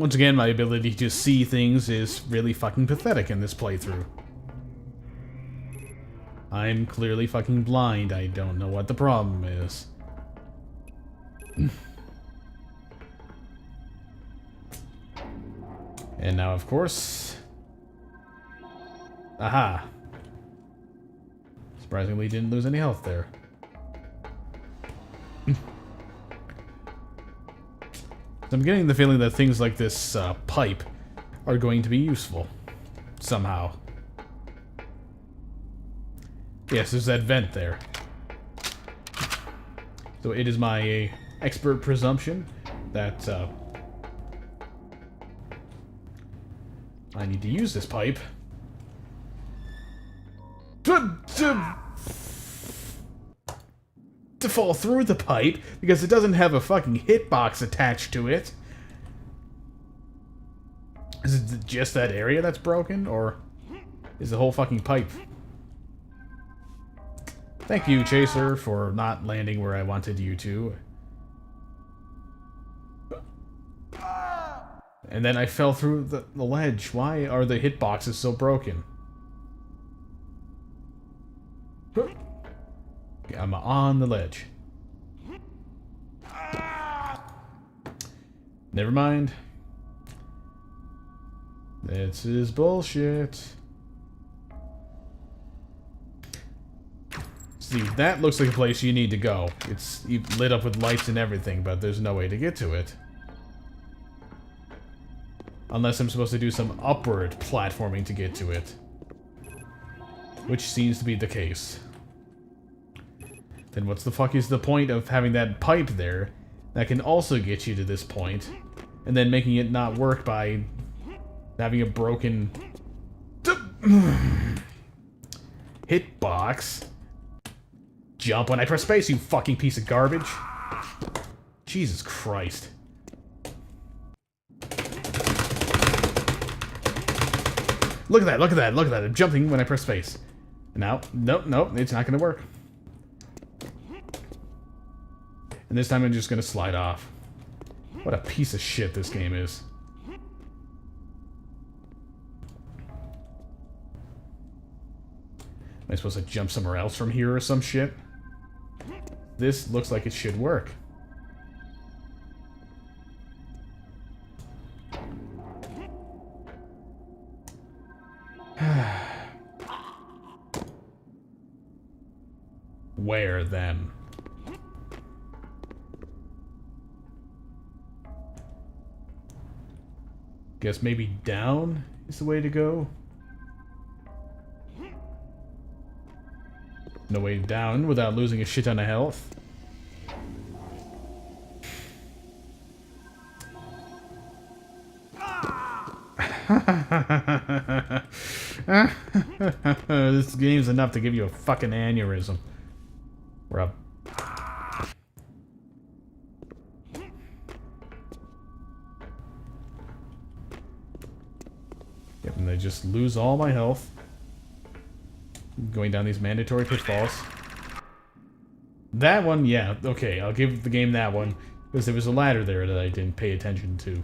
Once again, my ability to see things is really fucking pathetic in this playthrough. I'm clearly fucking blind. I don't know what the problem is. And now, of course... Aha! Surprisingly, didn't lose any health there. So I'm getting the feeling that things like this pipe are going to be useful. Somehow. Yes, there's that vent there. So it is my expert presumption that I need to use this pipe to fall through the pipe because it doesn't have a fucking hitbox attached to it. Is it just that area that's broken, or is the whole fucking pipe? Thank you, Chaser, for not landing where I wanted you to. And then I fell through the ledge. Why are the hitboxes so broken? Okay, I'm on the ledge. Never mind. This is bullshit. See, that looks like a place you need to go. It's lit up with lights and everything, but there's no way to get to it. Unless I'm supposed to do some upward platforming to get to it. Which seems to be the case. Then what's the fuck is the point of having that pipe there that can also get you to this point, and then making it not work by having a broken hitbox? Jump when I press space, you fucking piece of garbage. Jesus Christ. Look at that, look at that, look at that. I'm jumping when I press space. Now, nope, nope, it's not going to work. And this time I'm just going to slide off. What a piece of shit this game is. Am I supposed to jump somewhere else from here or some shit? This looks like it should work. Where then? Guess maybe down is the way to go. No way down without losing a shit ton of health. This game's enough to give you a fucking aneurysm. Or a... Yep, and I just lose all my health. Going down these mandatory pitfalls. That one, yeah, okay, I'll give the game that one. Because there was a ladder there that I didn't pay attention to.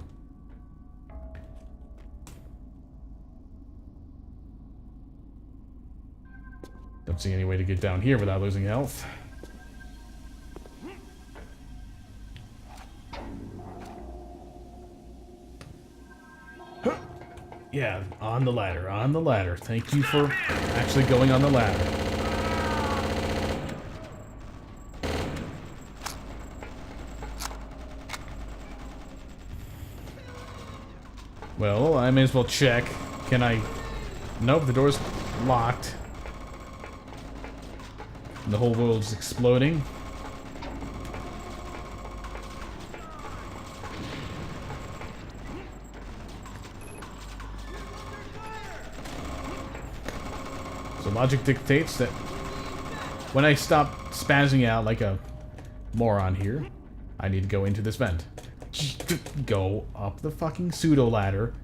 Don't see any way to get down here without losing health. Yeah, on the ladder, on the ladder. Thank you for actually going on the ladder. Well, I may as well check. Can I... Nope, the door's locked. And the whole world's exploding. So logic dictates that when I stop spazzing out like a moron here, I need to go into this vent. Go up the fucking pseudo ladder.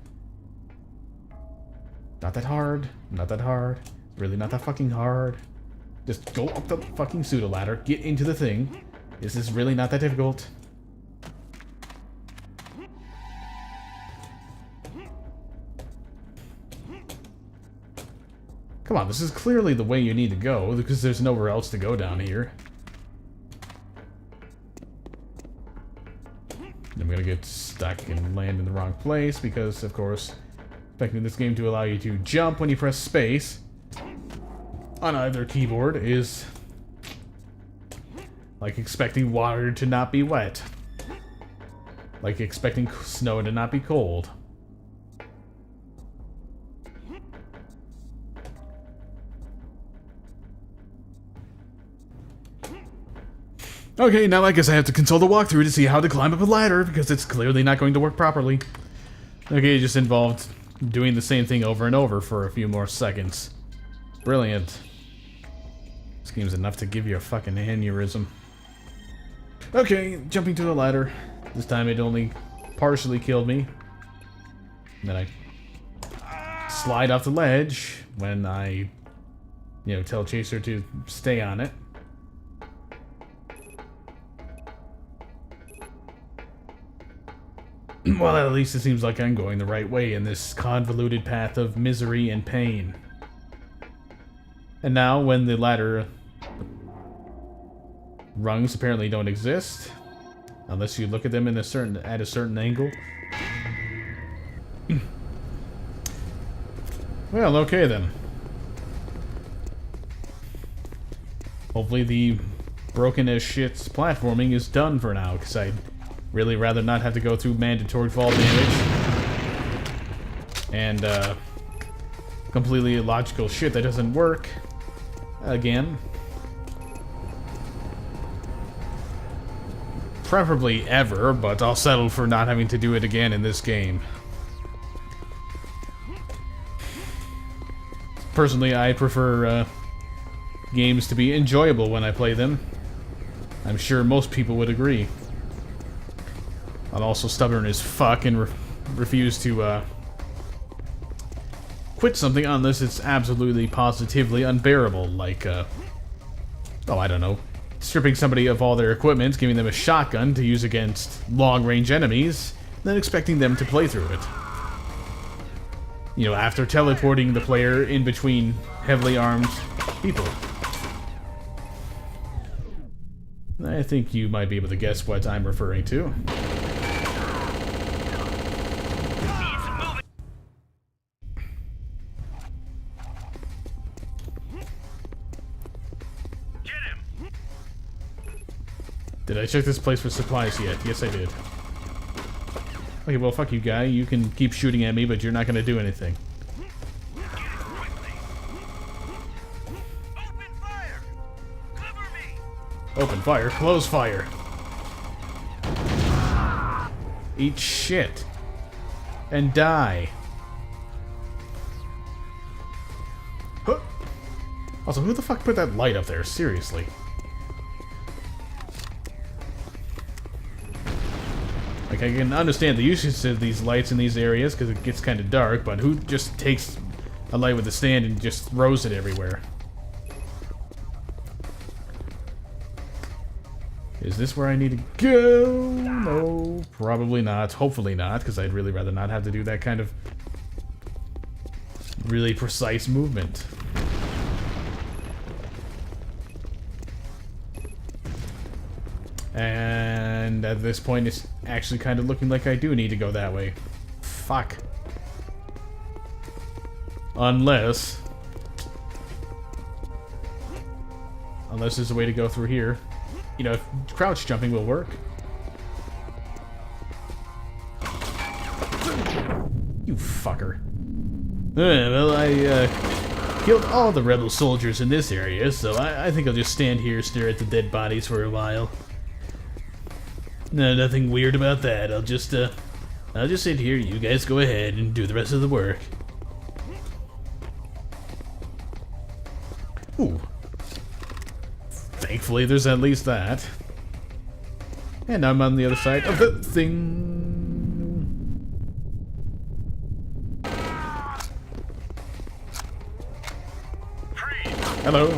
Not that hard. Not that hard. Really not that fucking hard. Just go up the fucking pseudo ladder. Get into the thing. This is really not that difficult. Come on, this is clearly the way you need to go, because there's nowhere else to go down here. I'm gonna get stuck and land in the wrong place, because, of course, expecting this game to allow you to jump when you press space on either keyboard is like expecting water to not be wet. Like expecting snow to not be cold. Okay, now I guess I have to consult the walkthrough to see how to climb up a ladder, because it's clearly not going to work properly. Okay, it just involved doing the same thing over and over for a few more seconds. Brilliant. This game's enough to give you a fucking aneurysm. Okay, jumping to the ladder. This time it only partially killed me. And then I slide off the ledge when I, tell Chaser to stay on it. Well, at least it seems like I'm going the right way in this convoluted path of misery and pain. And now, when the ladder rungs apparently don't exist, unless you look at them at a certain angle. Well, okay then. Hopefully the broken as shit's platforming is done for now, because I'd really rather not have to go through mandatory fall damage and completely illogical shit that doesn't work again. Preferably ever, but I'll settle for not having to do it again in this game. Personally, I prefer games to be enjoyable when I play them. I'm sure most people would agree. I'm also stubborn as fuck and refuse to quit something unless it's absolutely positively unbearable, like, oh, I don't know, stripping somebody of all their equipment, giving them a shotgun to use against long-range enemies, then expecting them to play through it. After teleporting the player in between heavily armed people. I think you might be able to guess what I'm referring to. Did I check this place for supplies yet? Yes, I did. Okay, well, fuck you, guy. You can keep shooting at me, but you're not gonna do anything. Open fire! Cover me! Open fire, close fire. Eat shit. And die. Huh. Also, who the fuck put that light up there? Seriously. Like, I can understand the usage of these lights in these areas because it gets kind of dark, but who just takes a light with a stand and just throws it everywhere? Is this where I need to go? No, probably not. Hopefully not, because I'd really rather not have to do that kind of really precise movement. And at this point, it's actually kind of looking like I do need to go that way. Fuck. Unless there's a way to go through here. If crouch jumping will work. You fucker. Well, I killed all the rebel soldiers in this area, so I think I'll just stand here, stare at the dead bodies for a while. No, nothing weird about that. I'll just sit here. You guys go ahead and do the rest of the work. Ooh. Thankfully, there's at least that. And I'm on the other side of the thing. Hello.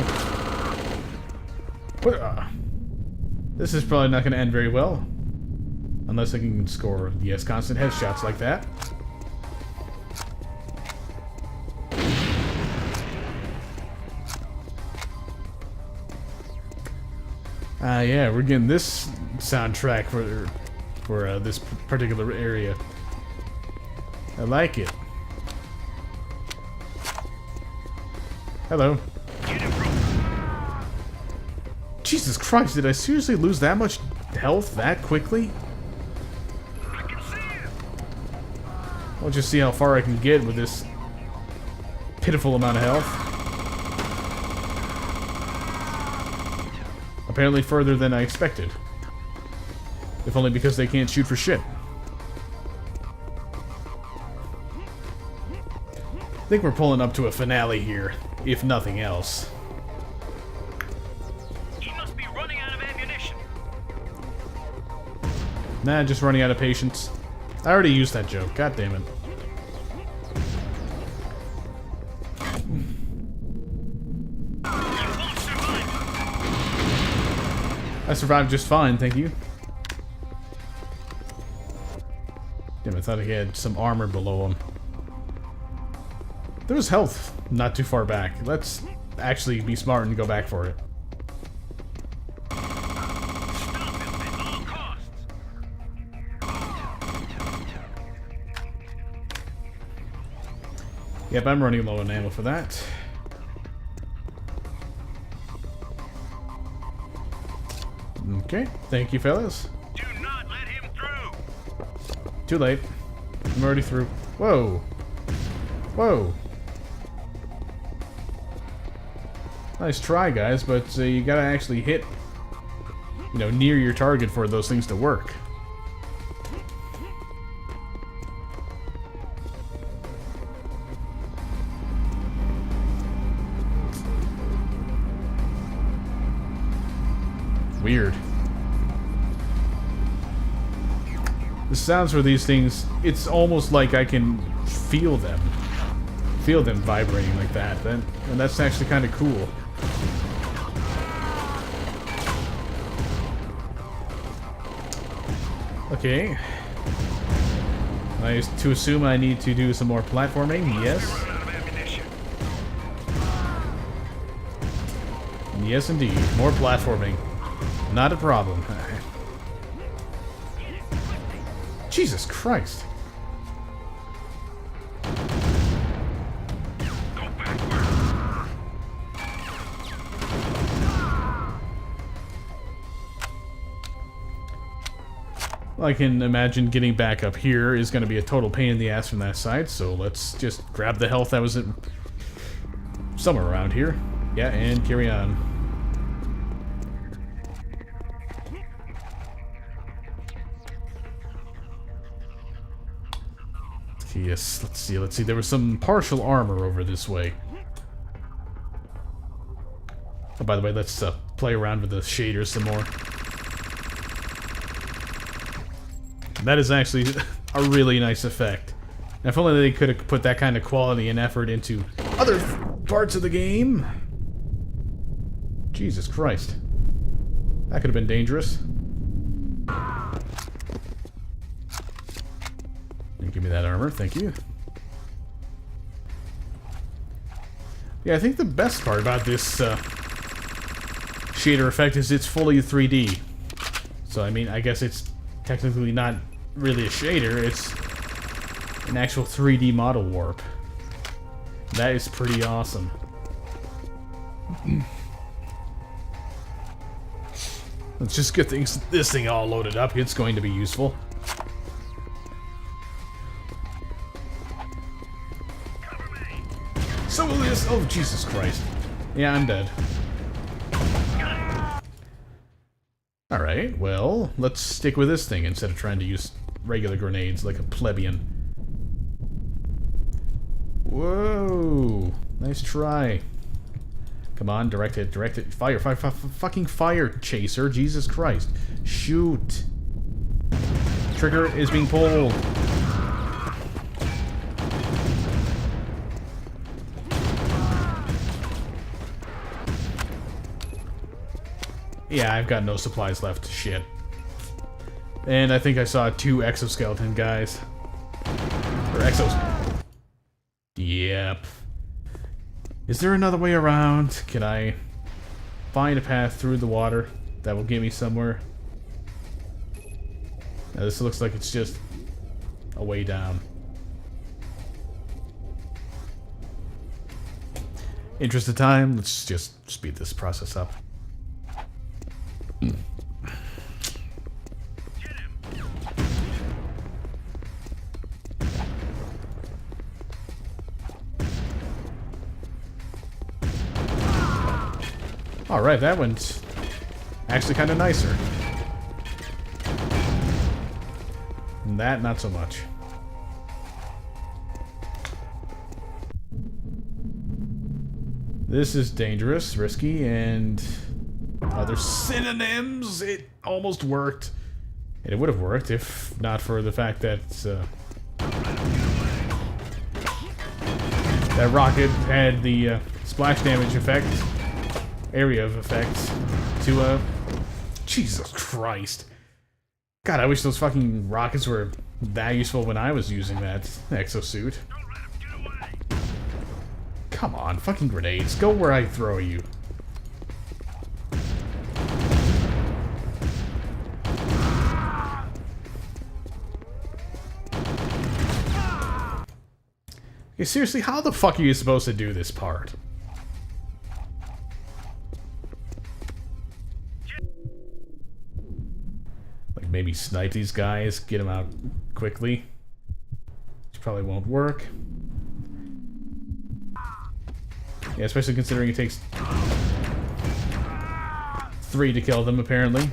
What? This is probably not going to end very well. Unless I can score, yes, constant headshots like that. Yeah, we're getting this soundtrack for this particular area. I like it. Hello. Jesus Christ, did I seriously lose that much health that quickly? I can see you. I'll just see how far I can get with this pitiful amount of health. Apparently further than I expected. If only because they can't shoot for shit. I think we're pulling up to a finale here, if nothing else. He must be running out of ammunition. Nah, just running out of patience. I already used that joke, god damn it. You won't survive. I survived just fine, thank you. Damn, I thought he had some armor below him. There was health not too far back. Let's actually be smart and go back for it. Stop him at all costs. Yep, I'm running low on ammo for that. Okay, thank you, fellas. Do not let him through. Too late. I'm already through. Whoa. Whoa. Nice try, guys, but you gotta actually hit, you know, near your target for those things to work. Weird. The sounds for these things, it's almost like I can feel them. Feel them vibrating like that. And that's actually kind of cool. Okay. Nice to assume I need to do some more platforming. Yes. Run out of ammunition. Yes, indeed. More platforming. Not a problem. Jesus Christ. Go backward. I can imagine getting back up here is going to be a total pain in the ass from that side, so let's just grab the health that was somewhere around here. Yeah, and carry on. Yes, let's see. There was some partial armor over this way. Oh, by the way, let's play around with the shaders some more. That is actually a really nice effect. Now, if only they could have put that kind of quality and effort into other parts of the game. Jesus Christ. That could have been dangerous. Give me that armor, thank you. Yeah, I think the best part about this shader effect is it's fully 3D. So, I mean, I guess it's technically not really a shader, it's an actual 3D model warp. That is pretty awesome. Let's just get this thing all loaded up. It's going to be useful. So will this. Oh, Jesus Christ. Yeah, I'm dead. Alright, well, let's stick with this thing instead of trying to use regular grenades like a plebeian. Whoa! Nice try. Come on, direct it. Fire, fucking fire, chaser. Jesus Christ. Shoot. Trigger is being pulled. Yeah, I've got no supplies left. Shit. And I think I saw 2 exoskeleton guys. Or exos. Yep. Is there another way around? Can I find a path through the water? That will get me somewhere. Now this looks like it's just a way down. Interest of time, let's just speed this process up. Alright, that one's actually kind of nicer. And that, not so much. This is dangerous, risky, and other synonyms. It almost worked. And it would have worked if not for the fact that that rocket had the splash damage effect, area of effects, to Jesus Christ. God, I wish those fucking rockets were that useful when I was using that exosuit. Come on, fucking grenades. Go where I throw you. Okay, seriously, how the fuck are you supposed to do this part? Like, maybe snipe these guys, get them out quickly. Which probably won't work. Yeah, especially considering it takes 3 to kill them, apparently.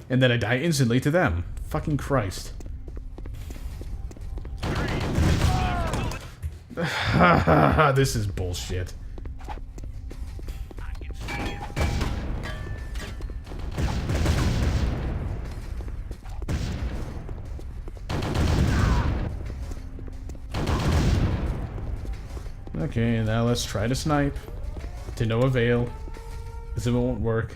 And then I die instantly to them. Fucking Christ. This is bullshit. Okay, now let's try to snipe. To no avail. Because it won't work.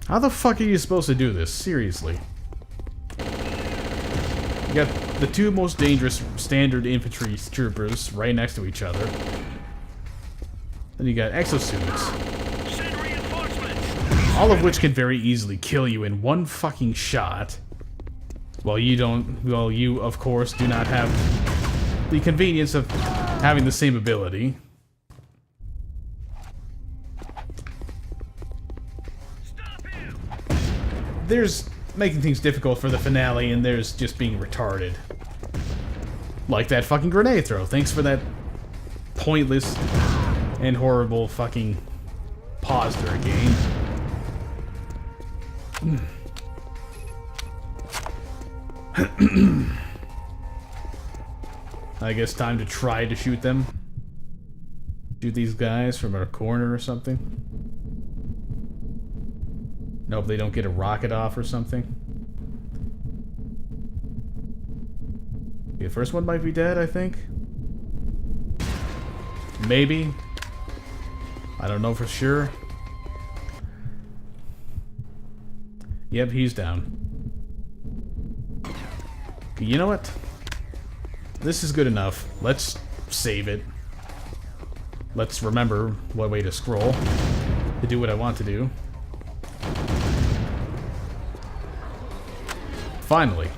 How the fuck are you supposed to do this? Seriously. You got the 2 most dangerous standard infantry troopers right next to each other. Then you got exosuits. Send reinforcements. All of which can very easily kill you in one fucking shot. While you, of course, do not have the convenience of having the same ability. There's making things difficult for the finale, and there's just being retarded. Like that fucking grenade throw. Thanks for that pointless and horrible fucking pause there, game. I guess time to try to shoot them. Shoot these guys from a corner or something. Nope, they don't get a rocket off or something. The first one might be dead, I think. Maybe. I don't know for sure. Yep, he's down. Okay, you know what? This is good enough. Let's save it. Let's remember what way to scroll to do what I want to do. Finally.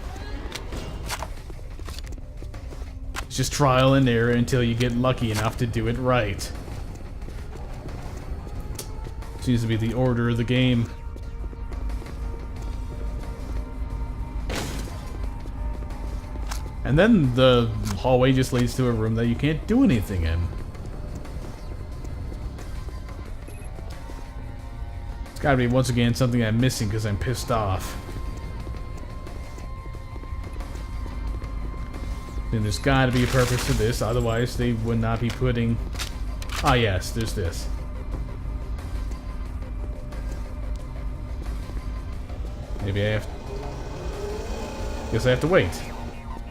It's just trial and error until you get lucky enough to do it right. Seems to be the order of the game. And then the hallway just leads to a room that you can't do anything in. It's gotta be, once again, something I'm missing because I'm pissed off. And there's gotta be a purpose to this, otherwise they would not be putting Ah, yes, there's this. Maybe I have... Guess I have to wait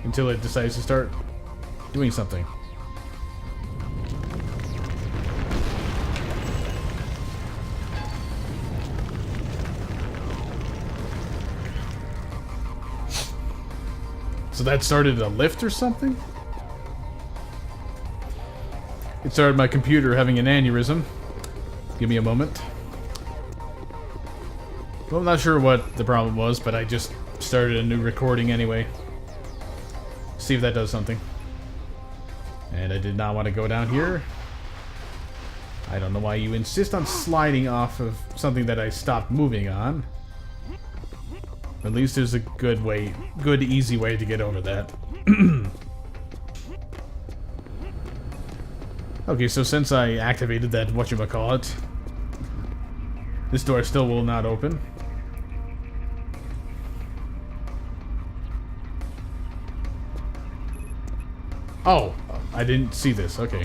until it decides to start doing something. So that started a lift or something? It started my computer having an aneurysm. Give me a moment. Well, I'm not sure what the problem was, but I just started a new recording anyway. See if that does something. And I did not want to go down here. I don't know why you insist on sliding off of something that I stopped moving on. At least there's a good way, good easy way to get over that. Okay, so since I activated that whatchamacallit, this door still will not open. Oh, I didn't see this. Okay.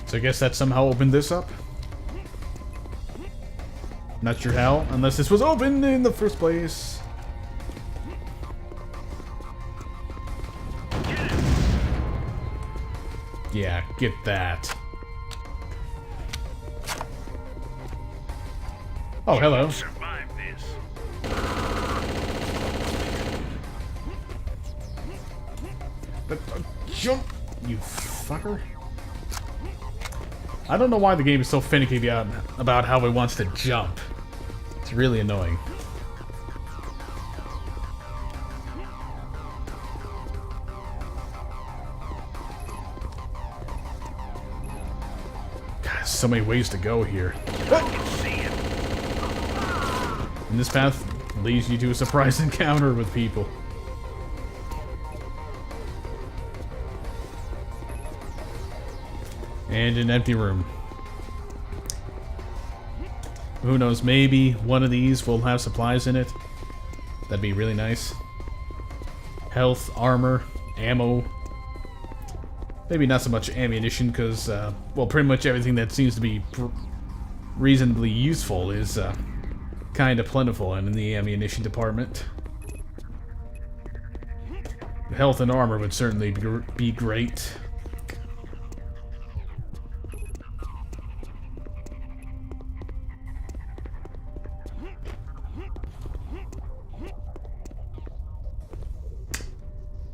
So I guess that somehow opened this up? Not sure how, unless this was open in the first place. Yeah, get that. Oh, hello. Survive this. Jump, you fucker. I don't know why the game is so finicky about how it wants to jump. It's really annoying. God, so many ways to go here. And this path leads you to a surprise encounter with people. And an empty room. Who knows, maybe one of these will have supplies in it. That'd be really nice. Health, armor, ammo. Maybe not so much ammunition, because, well, pretty much everything that seems to be reasonably useful is kind of plentiful in the ammunition department. Health and armor would certainly be great.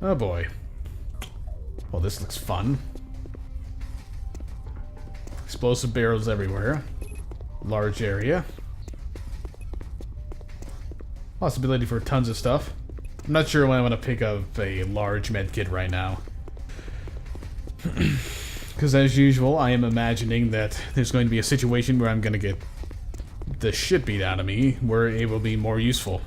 Oh boy. Well, this looks fun. Explosive barrels everywhere. Large area. Possibility for tons of stuff. I'm not sure when I want to pick up a large medkit right now. Because as usual, I am imagining that there's going to be a situation where I'm going to get the shit beat out of me, where it will be more useful.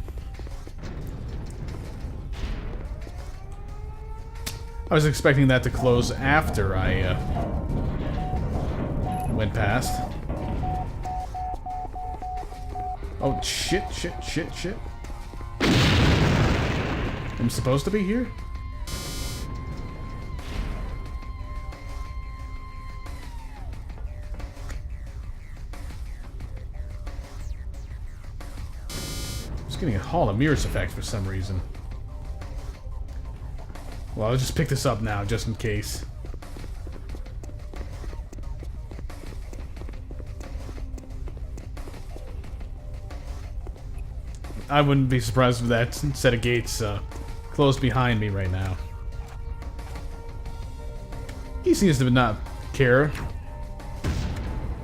I was expecting that to close after I went past. Oh, shit. I'm supposed to be here? I'm just getting a Hall of Mirrors effect for some reason. Well, I'll just pick this up now, just in case. I wouldn't be surprised if that set of gates closed behind me right now. He seems to not care.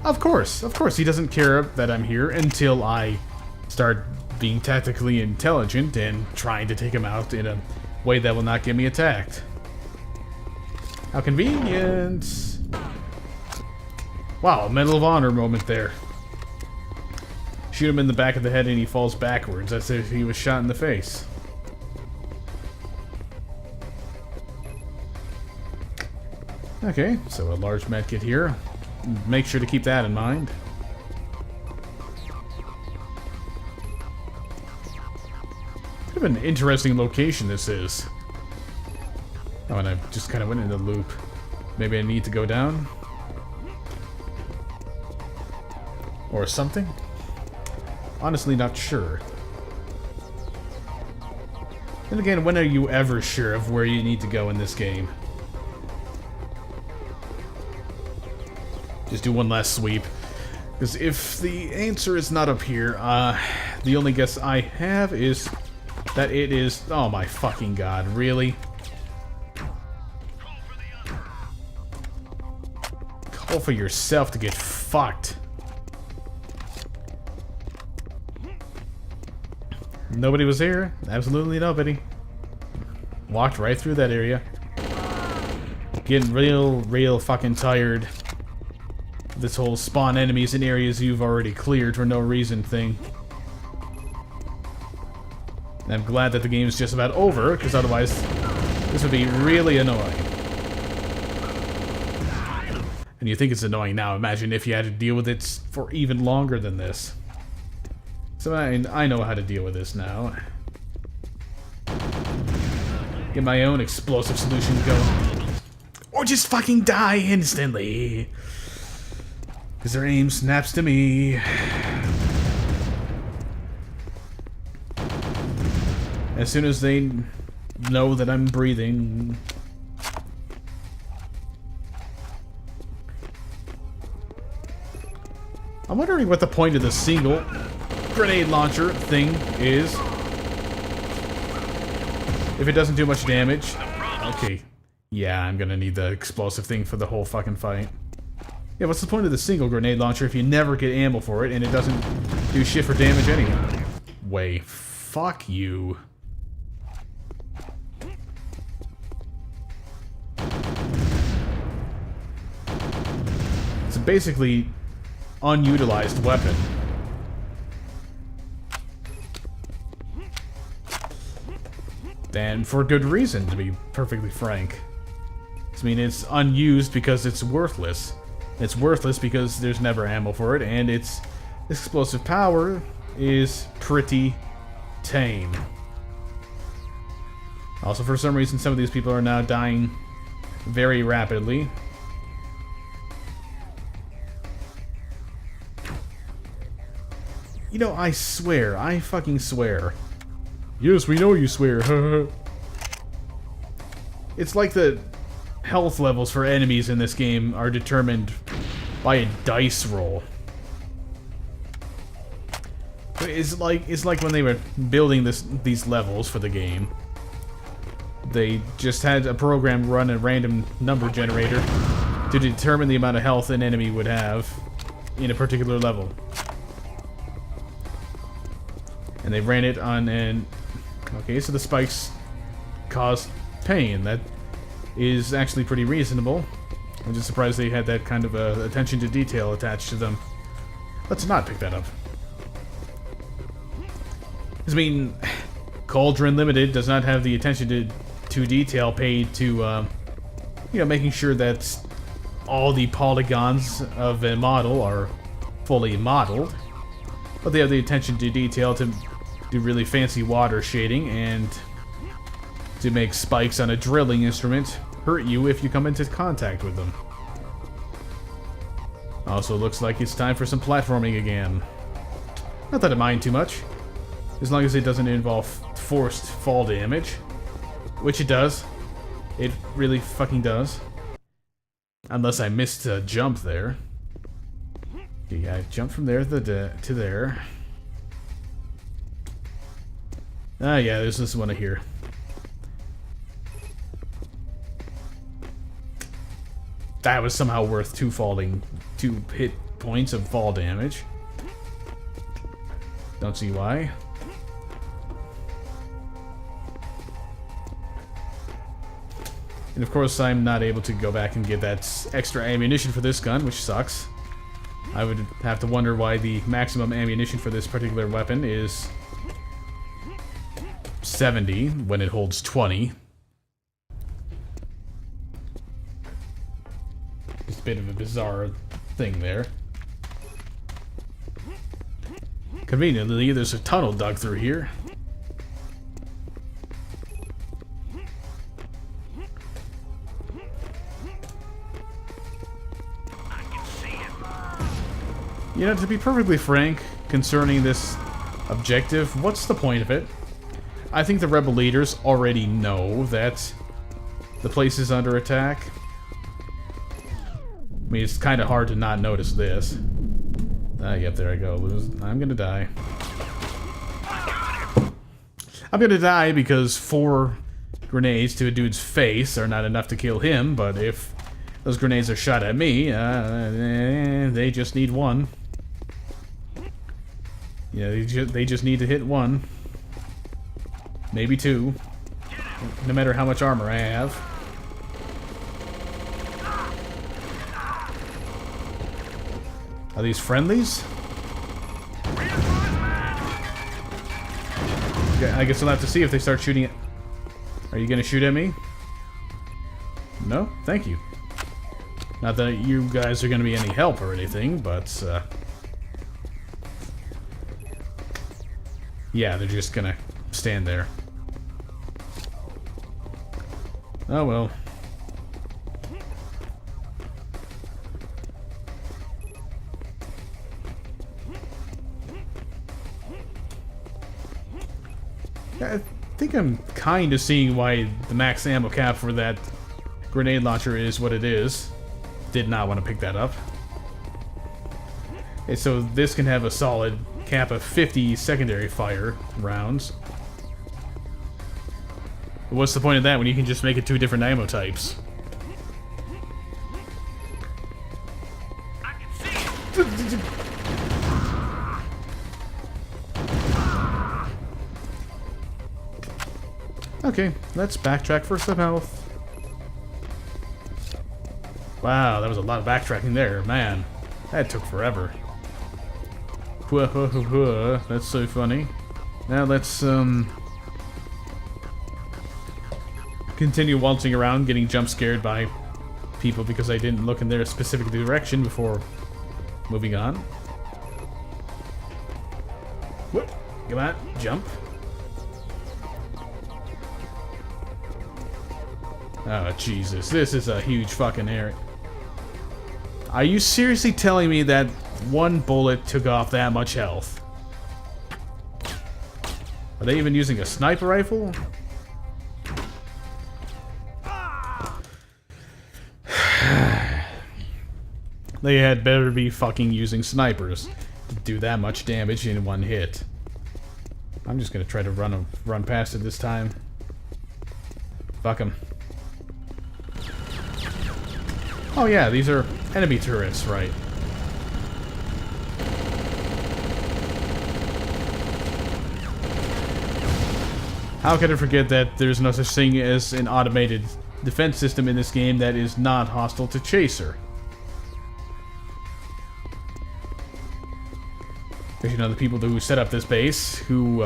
Of course, he doesn't care that I'm here until I start being tactically intelligent and trying to take him out in a way that will not get me attacked. How convenient! Wow, a Medal of Honor moment there. Shoot him in the back of the head and he falls backwards as if he was shot in the face. Okay, so a large medkit here. Make sure to keep that in mind. Kind of an interesting location this is. Oh, and I just kind of went in the loop. Maybe I need to go down? Or something? Honestly, not sure. And again, when are you ever sure of where you need to go in this game? Just do one last sweep. Because if the answer is not up here, the only guess I have is that it is... Oh my fucking god, really? Call for yourself to get fucked. Nobody was here. Absolutely nobody. Walked right through that area. Getting real fucking tired. This whole spawn enemies in areas you've already cleared for no reason thing. And I'm glad that the game's just about over, because otherwise this would be really annoying. And you think it's annoying now, imagine if you had to deal with it for even longer than this. So I know how to deal with this now. Get my own explosive solution going. Or just fucking die instantly. Because their aim snaps to me. As soon as they know that I'm breathing. I'm wondering what the point of the single grenade launcher thing is. If it doesn't do much damage. Okay. Yeah, I'm gonna need the explosive thing for the whole fucking fight. Yeah, what's the point of the single grenade launcher if you never get ammo for it and it doesn't do shit for damage anyway? Way. Fuck you. It's basically unutilized weapon. And for good reason, to be perfectly frank. I mean, it's unused because it's worthless. It's worthless because there's never ammo for it, and its explosive power is pretty tame. Also, for some reason, some of these people are now dying very rapidly. You know, I swear, I fucking swear. Yes, we know you swear. It's like the health levels for enemies in this game are determined by a dice roll. It's like when they were building these levels for the game. They just had a program run a random number generator to determine the amount of health an enemy would have in a particular level. And they ran it on an... Okay, so the spikes cause pain. That is actually pretty reasonable. I'm just surprised they had that kind of attention to detail attached to them. Let's not pick that up. I mean, Cauldron Limited does not have the attention to detail paid to, you know, making sure that all the polygons of a model are fully modeled. But they have the attention to detail to do really fancy water shading and to make spikes on a drilling instrument hurt you if you come into contact with them. Also looks like it's time for some platforming again. Not that I mind too much, as long as it doesn't involve forced fall damage, which it does. It really fucking does. Unless I missed a jump there. Okay, yeah, I jumped from there to there. Ah, yeah, there's this one here. That was somehow worth 2 hit points of fall damage. Don't see why. And of course, I'm not able to go back and get that extra ammunition for this gun, which sucks. I would have to wonder why the maximum ammunition for this particular weapon is 70 when it holds 20. Just a bit of a bizarre thing there. Conveniently, there's a tunnel dug through here. You know, to be perfectly frank, concerning this objective, what's the point of it? I think the rebel leaders already know that the place is under attack. I mean, it's kind of hard to not notice this. Yep, there I go. I'm gonna die. I'm gonna die because 4 grenades to a dude's face are not enough to kill him, but if those grenades are shot at me, they just need 1. Yeah, they just need to hit 1. Maybe 2. No matter how much armor I have. Are these friendlies? Okay, I guess we'll have to see if they start shooting at... Are you gonna shoot at me? No? Thank you. Not that you guys are gonna be any help or anything, but, yeah, they're just gonna stand there. Oh well. I think I'm kind of seeing why the max ammo cap for that grenade launcher is what it is. Did not want to pick that up. Okay, so this can have a solid cap of 50 secondary fire rounds. But what's the point of that when you can just make it 2 different ammo types? I can see it. Okay, let's backtrack for some health. Wow, that was a lot of backtracking there, man. That took forever. That's so funny. Now let's continue waltzing around, getting jump scared by people because I didn't look in their specific direction before moving on. Whoop! Come on, jump. Oh, Jesus. This is a huge fucking area. Are you seriously telling me that 1 bullet took off that much health? Are they even using a sniper rifle? They had better be fucking using snipers to do that much damage in 1 hit. I'm just gonna try to run past it this time. Fuck 'em. Oh yeah, these are enemy turrets, right. How could I forget that there's no such thing as an automated defense system in this game that is not hostile to Chaser? Because, you know, the people who set up this base, who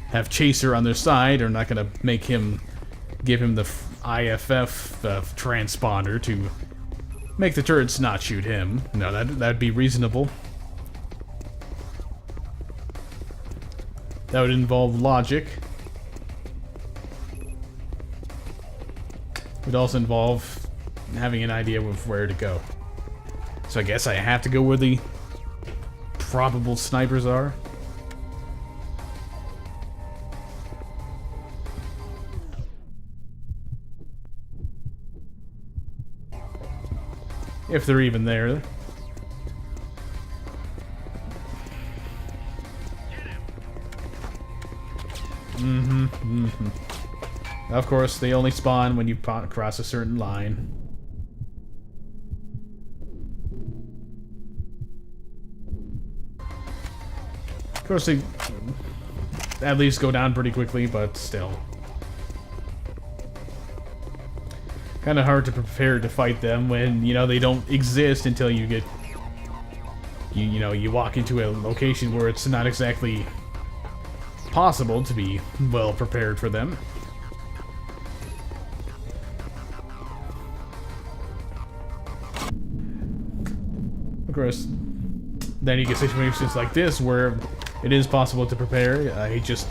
have Chaser on their side, are not going to make him, give him the IFF transponder to make the turrets not shoot him. No, that'd be reasonable. That would involve logic. It would also involve having an idea of where to go. So I guess I have to go where the probable snipers are. If they're even there. Of course, they only spawn when you cross a certain line. Of course, they at least go down pretty quickly, but still. Kind of hard to prepare to fight them when, you know, they don't exist until you get... You know, you walk into a location where it's not exactly possible to be well prepared for them. Of course, then you get situations like this where it is possible to prepare. He just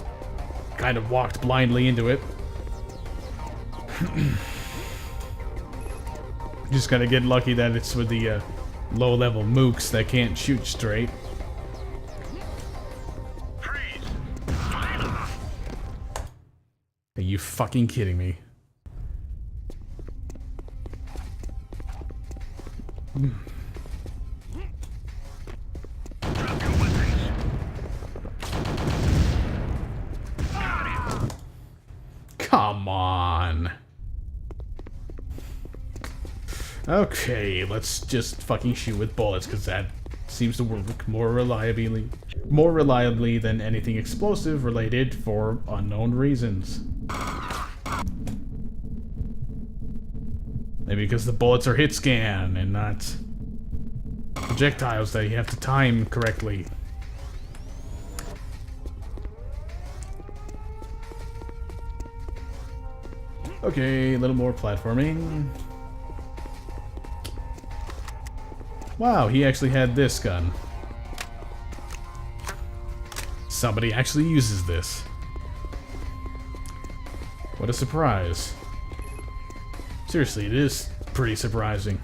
kind of walked blindly into it. Just gotta get lucky that it's with the low-level mooks that can't shoot straight. Freeze! Fire! Are you fucking kidding me? Drop your weapons. Got it. Come on. Okay, let's just fucking shoot with bullets, because that seems to work more reliably than anything explosive related for unknown reasons. Maybe because the bullets are hit scan and not projectiles that you have to time correctly. Okay, a little more platforming. Wow, he actually had this gun. Somebody actually uses this. What a surprise. Seriously, it is pretty surprising.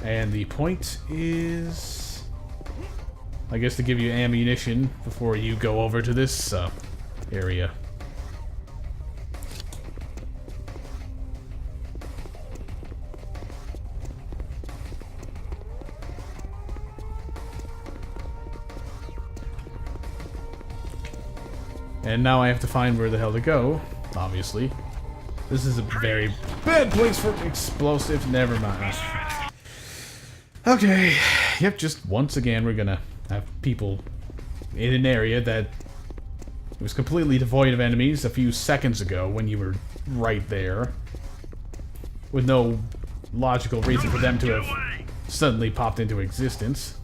And the point is, I guess, to give you ammunition before you go over to this area. And now I have to find where the hell to go, obviously. This is a very bad place for explosives. Never mind. Okay. Yep, just once again we're gonna have people in an area that was completely devoid of enemies a few seconds ago when you were right there. With no logical reason for them to have suddenly popped into existence.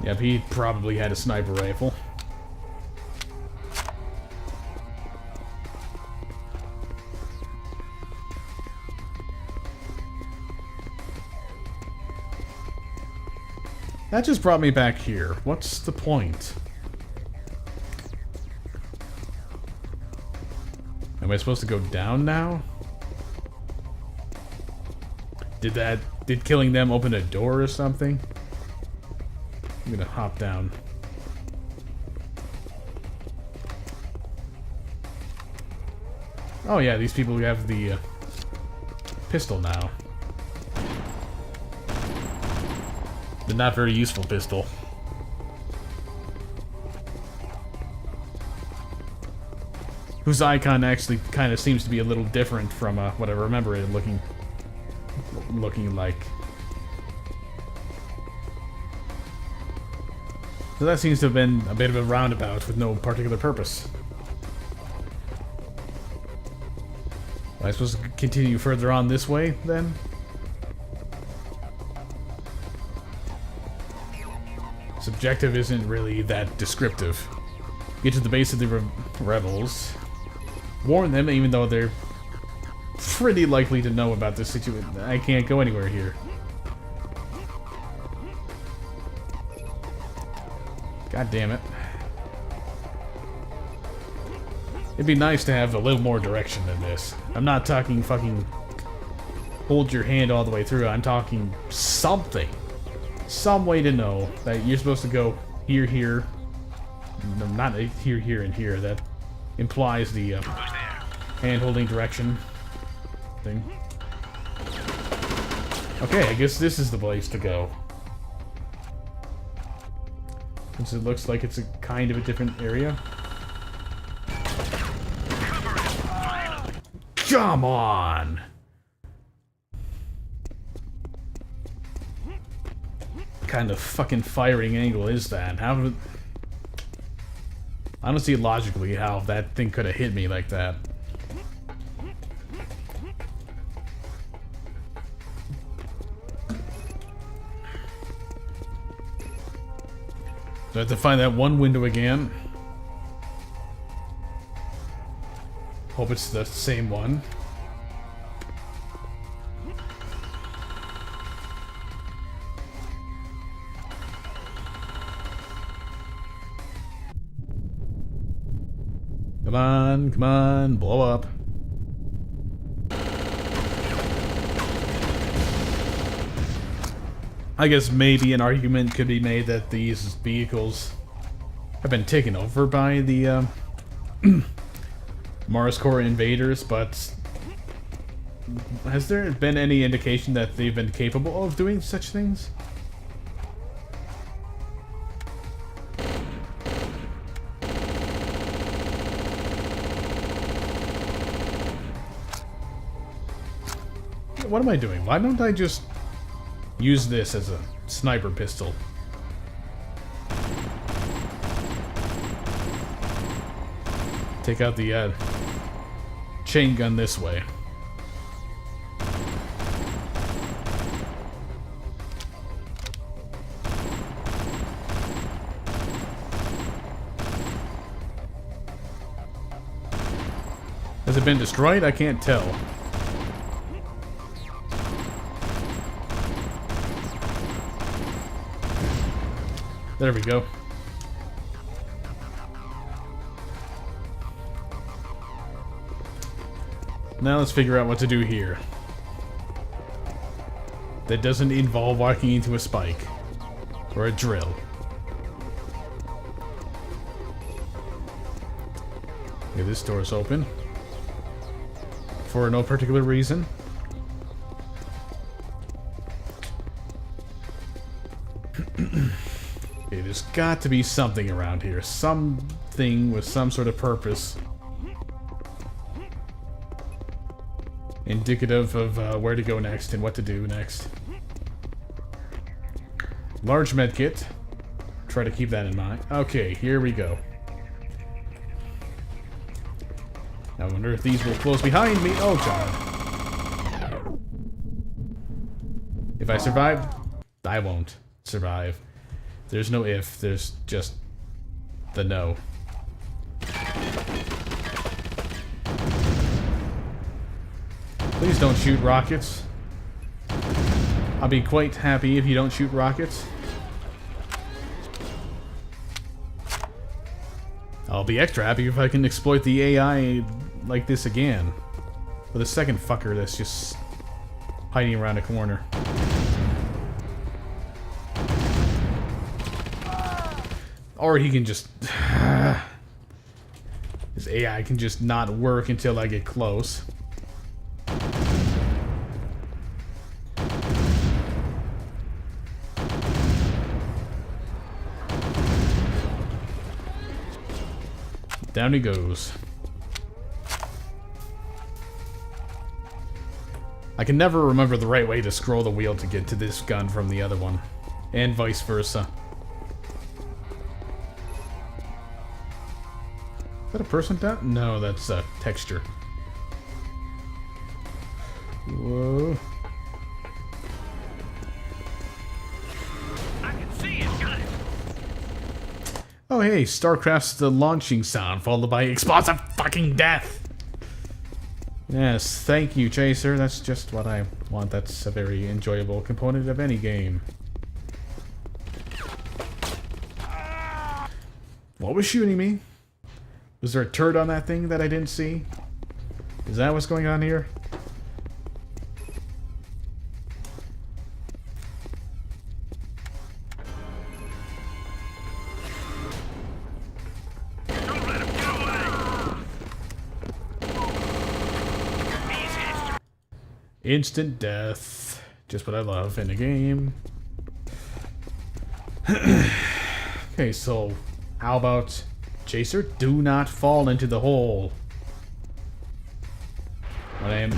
Yep, he probably had a sniper rifle. That just brought me back here. What's the point? Am I supposed to go down now? Did killing them open a door or something? I'm gonna hop down. Oh yeah, these people have the pistol now. The not very useful pistol. Whose icon actually kind of seems to be a little different from what I remember it looking like. So that seems to have been a bit of a roundabout with no particular purpose. Am I supposed to continue further on this way, then? Subjective isn't really that descriptive. Get to the base of the rebels. Warn them, even though they're pretty likely to know about this situation. I can't go anywhere here. God damn it. It'd be nice to have a little more direction than this. I'm not talking fucking hold your hand all the way through. I'm talking something. Some way to know that you're supposed to go here, here. No, not here, here, and here. That implies the hand-holding direction thing. Okay, I guess this is the place to go. Since it looks like it's a kind of a different area. Come on! What kind of fucking firing angle is that? How would... I don't see logically how that thing could have hit me like that. So I have to find that one window again. Hope it's the same one. Come on, blow up. I guess maybe an argument could be made that these vehicles have been taken over by the Mars Core invaders, but has there been any indication that they've been capable of doing such things? What am I doing? Why don't I just use this as a sniper pistol? Take out the chain gun this way. Has it been destroyed? I can't tell. There we go. Now let's figure out what to do here. That doesn't involve walking into a spike. Or a drill. Okay, this door's open. For no particular reason. Okay, there's got to be something around here. Something with some sort of purpose. Indicative of where to go next and what to do next. Large medkit. Try to keep that in mind. Okay, here we go. I wonder if these will close behind me. Oh, God. If I survive, I won't survive. There's no if, there's just the no. Please don't shoot rockets. I'll be quite happy if you don't shoot rockets. I'll be extra happy if I can exploit the AI like this again. With a second fucker that's just hiding around a corner. Or he can just... his AI can just not work until I get close. Down he goes. I can never remember the right way to scroll the wheel to get to this gun from the other one. And vice versa. Is that a person down? No, that's a texture. Whoa. I can see it. Got it. Oh hey, StarCraft's the launching sound, followed by explosive fucking death! Yes, thank you, Chaser. That's just what I want. That's a very enjoyable component of any game. What was shooting me? Was there a turd on that thing that I didn't see? Is that what's going on here? Don't let him get away. Easy. Instant death. Just what I love in a game. Okay, so how about Chaser? Do not fall into the hole. What I am...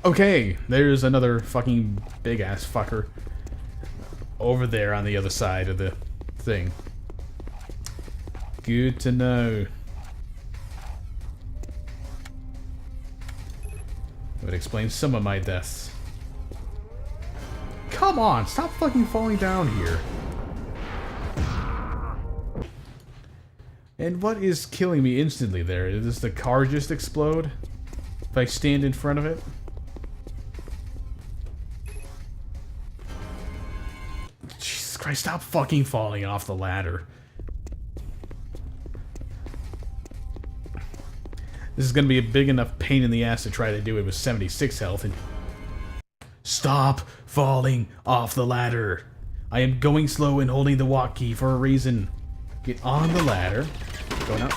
Okay, there's another fucking big-ass fucker over there on the other side of the thing. Good to know. That would explain some of my deaths. Come on, stop fucking falling down here. And what is killing me instantly there? Does the car just explode? If I stand in front of it? Jesus Christ, stop fucking falling off the ladder. This is going to be a big enough pain in the ass to try to do it with 76 health. And stop falling off the ladder. I am going slow and holding the walk key for a reason. Get on the ladder. Going up.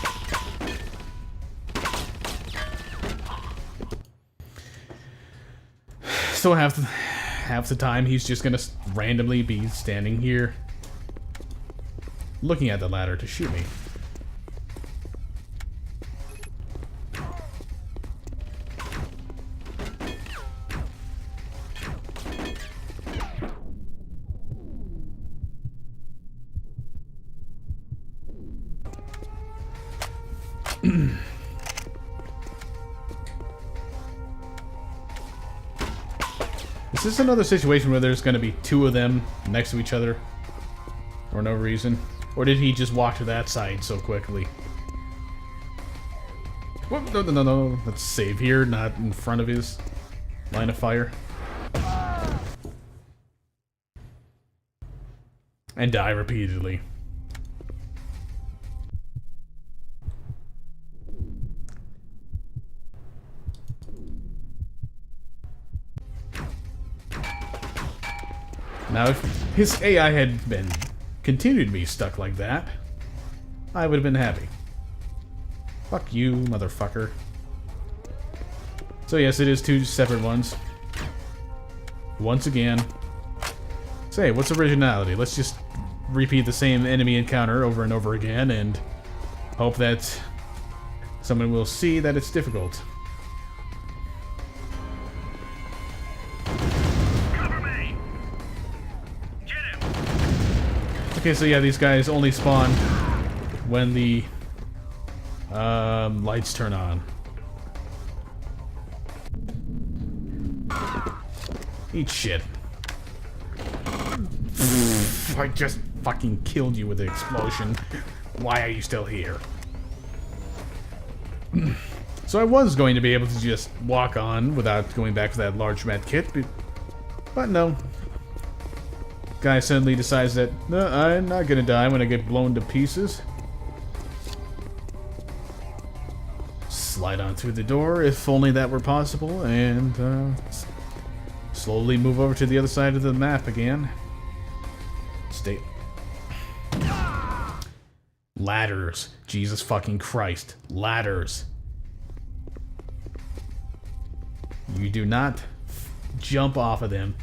So half the time he's just gonna randomly be standing here looking at the ladder to shoot me. Is this another situation where there's going to be two of them next to each other? For no reason? Or did he just walk to that side so quickly? Whoop, no. Let's save here, not in front of his line of fire. And die repeatedly. Now, if his AI had continued to be stuck like that, I would have been happy. Fuck you, motherfucker. So yes, it is two separate ones. Once again. Say, what's originality? Let's just repeat the same enemy encounter over and over again and hope that someone will see that it's difficult. Okay, so yeah, these guys only spawn when the lights turn on. Eat shit. I just fucking killed you with the explosion. Why are you still here? So I was going to be able to just walk on without going back to that large med kit, but no. Guy suddenly decides that, no, I'm not gonna die when I get blown to pieces. Slide on through the door, if only that were possible, and slowly move over to the other side of the map again. Stay. Ladders. Jesus fucking Christ. Ladders. You do not jump off of them.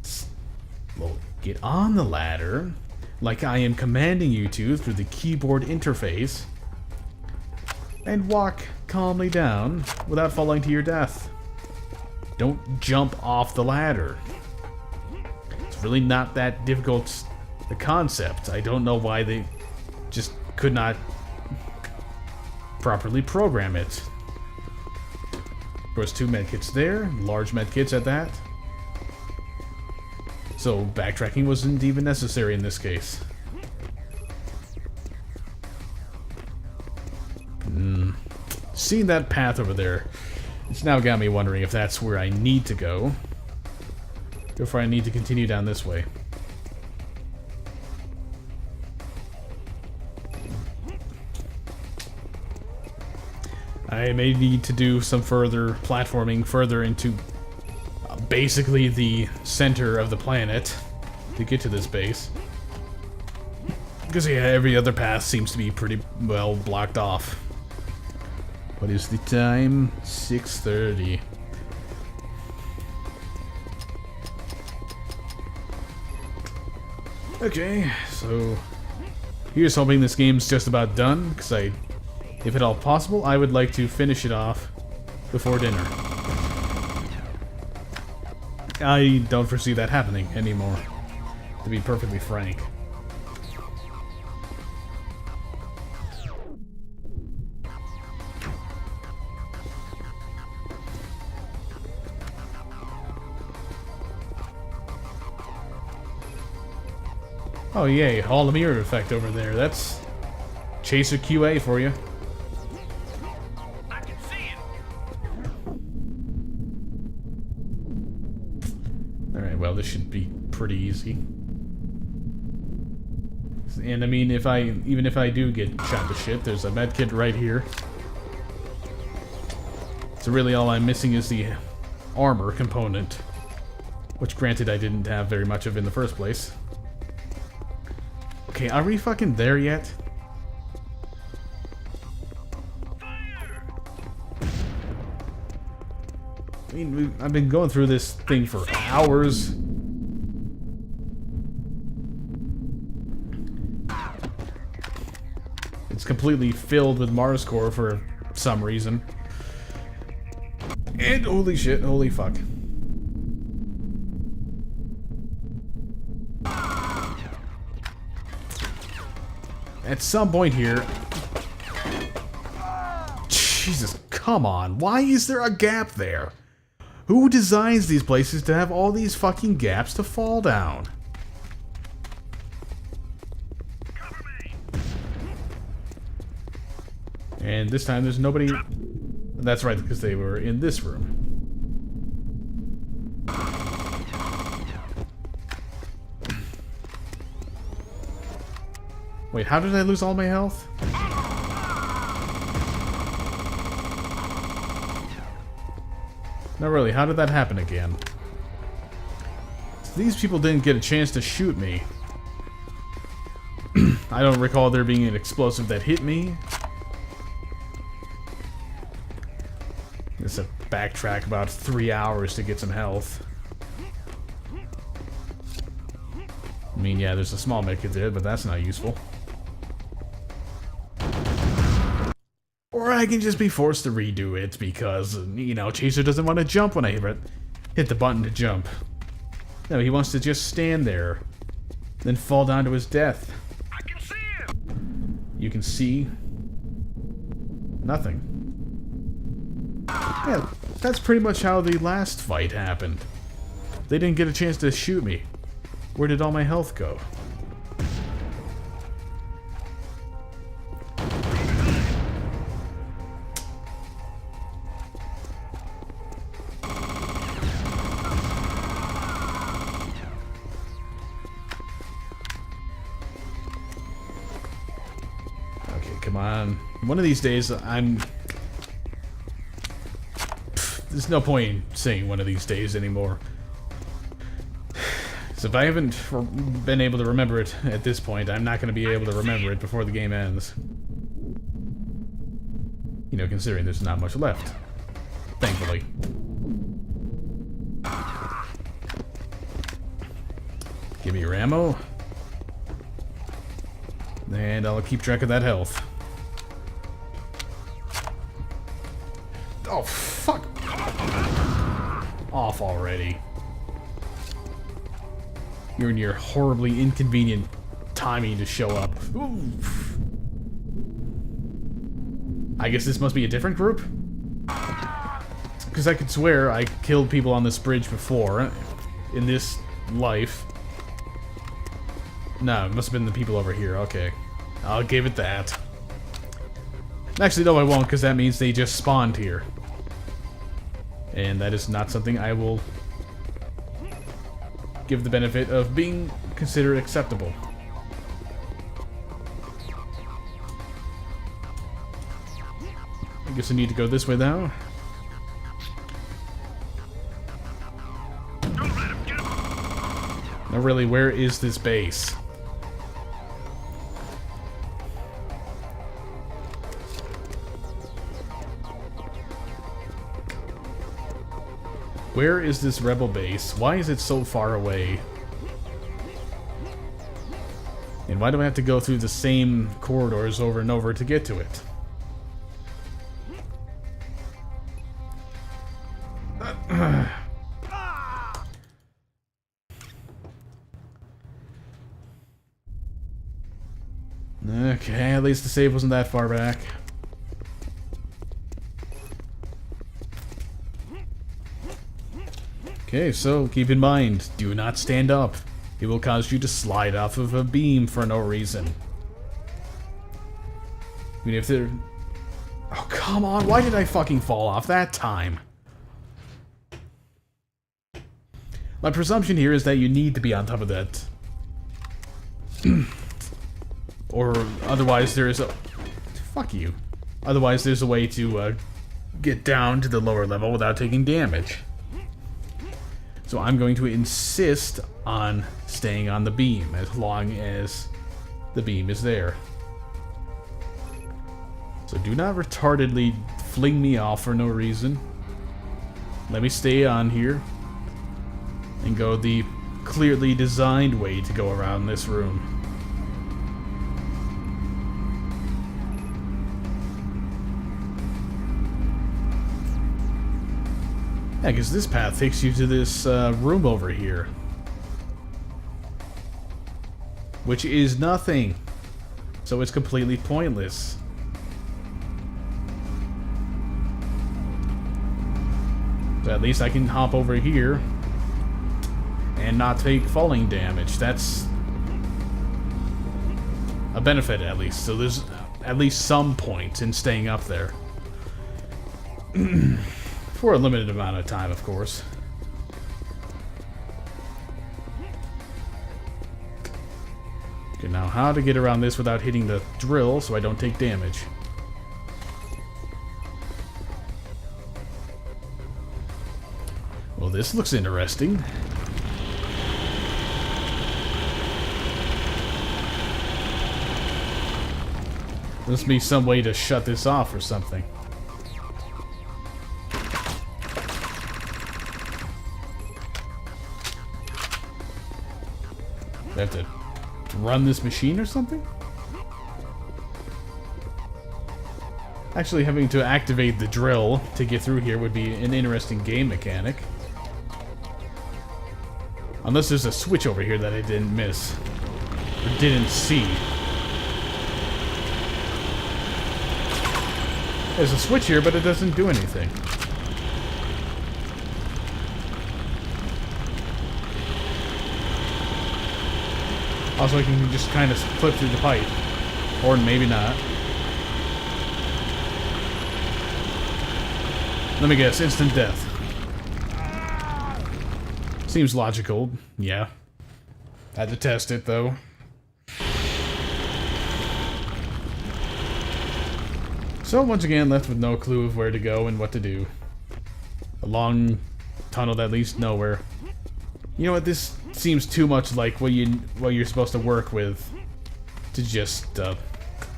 Slowly. Get on the ladder, like I am commanding you to through the keyboard interface, and walk calmly down without falling to your death. Don't jump off the ladder. It's really not that difficult, the concept. I don't know why they just could not properly program it. Of course, two medkits there, large medkits at that. So backtracking wasn't even necessary in this case. Seeing that path over there, it's now got me wondering if that's where I need to go. Or if I need to continue down this way. I may need to do some further platforming further into basically the center of the planet to get to this base. Because yeah, every other path seems to be pretty well blocked off. What is the time? 6:30. Okay, so here's hoping this game's just about done, because if at all possible, I would like to finish it off before dinner. I don't foresee that happening anymore, to be perfectly frank. Oh yay, Hall of Mirror effect over there. That's Chaser QA for you. I can see it. Alright, well this should be pretty easy. And I mean, even if I do get shot to shit, there's a medkit right here. So really all I'm missing is the armor component. Which, granted, I didn't have very much of in the first place. Okay, are we fucking there yet? I mean, I've been going through this thing for hours. It's completely filled with Mars core for some reason. And holy shit, holy fuck. At some point here... Jesus, come on. Why is there a gap there? Who designs these places to have all these fucking gaps to fall down? And this time there's nobody... That's right, because they were in this room. Wait, how did I lose all my health? No, really, how did that happen again? These people didn't get a chance to shoot me. I don't recall there being an explosive that hit me. It's a backtrack about 3 hours to get some health. I mean, yeah, there's a small medkit there, but that's not useful. Or I can just be forced to redo it because, you know, Chaser doesn't want to jump when I hit the button to jump. No, he wants to just stand there, then fall down to his death. I can see him. You can see nothing. Yeah, that's pretty much how the last fight happened. They didn't get a chance to shoot me. Where did all my health go? Okay, come on. One of these days, there's no point in saying one of these days anymore. So if I haven't been able to remember it at this point, I'm not going to be able to remember it before the game ends. You know, considering there's not much left. Thankfully. Give me your ammo. And I'll keep track of that health. Oh, fuck! Off already. You're in your horribly inconvenient timing to show up. Oof. I guess this must be a different group? Because I could swear I killed people on this bridge before, in this life. No, it must have been the people over here. Okay. I'll give it that. Actually, no, I won't, because that means they just spawned here. And that is not something I will give the benefit of being considered acceptable. I guess I need to go this way now. Now really, where is this base? Where is this rebel base? Why is it so far away? And why do I have to go through the same corridors over and over to get to it? Okay, at least the save wasn't that far back. Okay, so keep in mind, do not stand up. It will cause you to slide off of a beam for no reason. I mean, if they're... Oh, come on, why did I fucking fall off that time? My presumption here is that you need to be on top of that. Or otherwise there is a... Fuck you. Otherwise there's a way to get down to the lower level without taking damage. So I'm going to insist on staying on the beam as long as the beam is there. So do not retardedly fling me off for no reason. Let me stay on here and go the clearly designed way to go around this room. Yeah, because this path takes you to this room over here. Which is nothing. So it's completely pointless. So at least I can hop over here and not take falling damage. That's a benefit, at least. So there's at least some point in staying up there. For a limited amount of time, of course. Okay, now how to get around this without hitting the drill so I don't take damage. Well, this looks interesting. Must be some way to shut this off or something. I have to run this machine or something? Actually, having to activate the drill to get through here would be an interesting game mechanic. Unless there's a switch over here that I didn't miss. Or didn't see. There's a switch here, but it doesn't do anything. Also, I can just kind of clip through the pipe. Or maybe not. Let me guess, instant death. Seems logical, yeah. Had to test it, though. So, once again, left with no clue of where to go and what to do. A long tunnel that leads nowhere. You know what, this seems too much like what you're supposed to work with to just,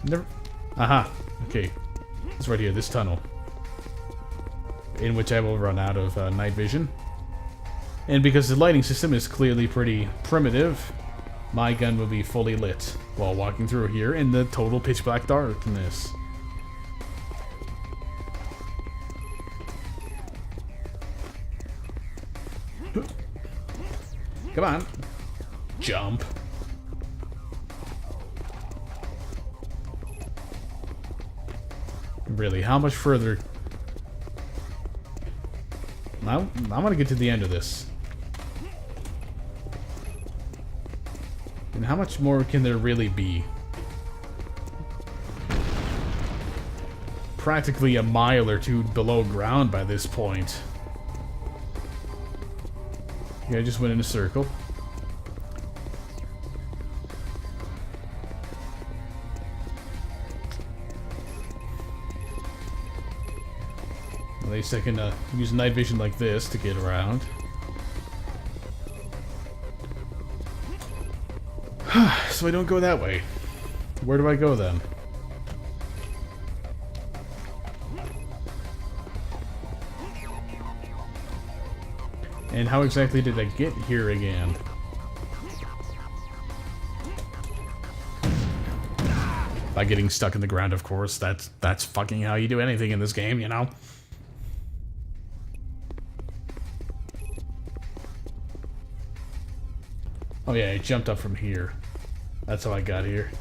never... Aha, okay. It's right here, this tunnel. In which I will run out of night vision. And because the lighting system is clearly pretty primitive, my gun will be fully lit while walking through here in the total pitch black darkness. Come on. Jump. Really, how much further? I want to get to the end of this. And how much more can there really be? Practically a mile or two below ground by this point. Yeah, I just went in a circle. At least I can use night vision like this to get around. So I don't go that way. Where do I go then? And how exactly did I get here again? By getting stuck in the ground, of course. That's fucking how you do anything in this game, you know? Oh yeah, I jumped up from here. That's how I got here.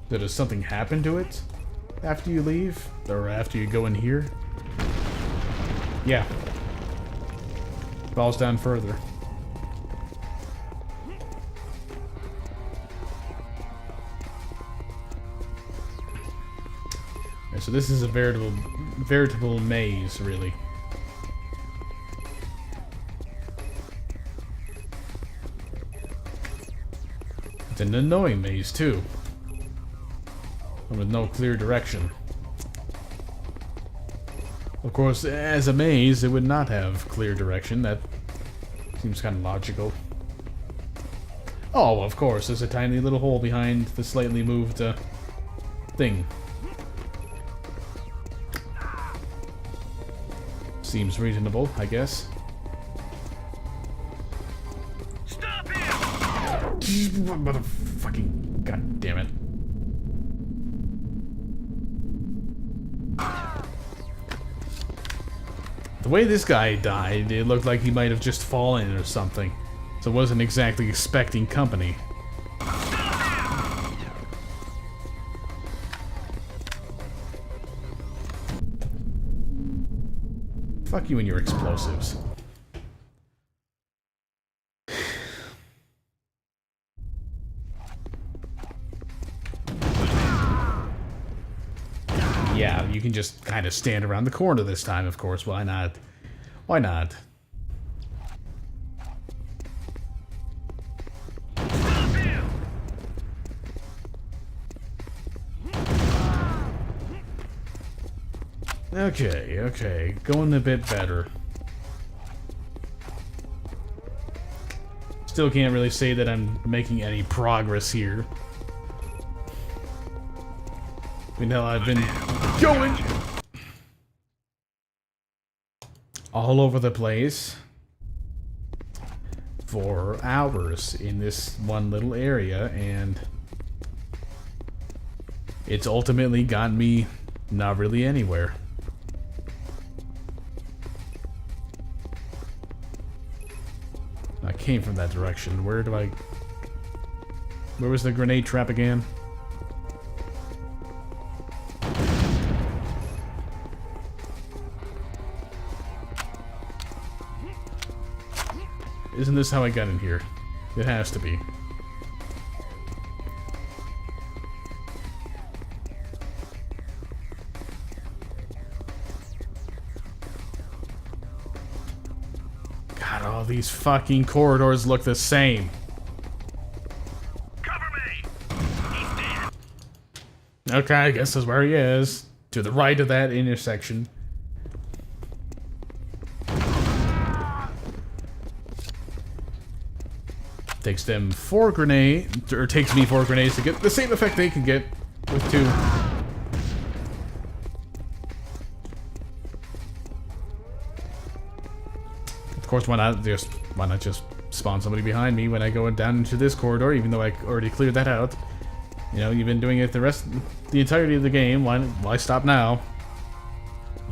So does something happen to it after you leave? Or after you go in here? Yeah. Falls down further. Okay, so this is a veritable maze, really. It's an annoying maze, too. and with no clear direction. Of course, as a maze, it would not have clear direction. That seems kind of logical. Oh, of course, there's a tiny little hole behind the slightly moved thing. Seems reasonable, I guess. Stop him! Motherfucking god damn it. The way this guy died, it looked like he might have just fallen or something. So wasn't exactly expecting company. Fuck you and your explosives. Yeah, you can just kind of stand around the corner this time, of course. Why not? Why not? Okay, okay. Going a bit better. Still can't really say that I'm making any progress here. I mean, hell, I've been going all over the place for hours in this one little area, and it's ultimately gotten me not really anywhere. I came from that direction. Where was the grenade trap again? Isn't this how I got in here? It has to be. God, all these fucking corridors look the same. Cover me! He's dead. Okay, I guess that's where he is. To the right of that intersection. Takes them 4 grenades, or takes me 4 grenades to get the same effect they can get with 2. Of course, why not just spawn somebody behind me when I go down into this corridor, even though I already cleared that out. You know, you've been doing it the entirety of the game. Why stop now?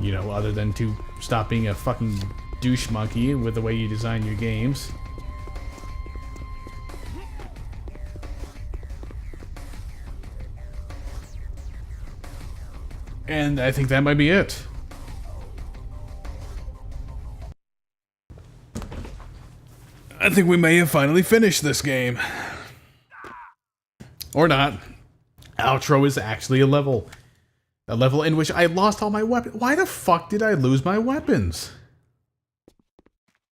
You know, other than to stop being a fucking douche monkey with the way you design your games. And I think that might be it. I think we may have finally finished this game. Or not. Outro is actually a level. A level in which I lost all my weapons. Why the fuck did I lose my weapons?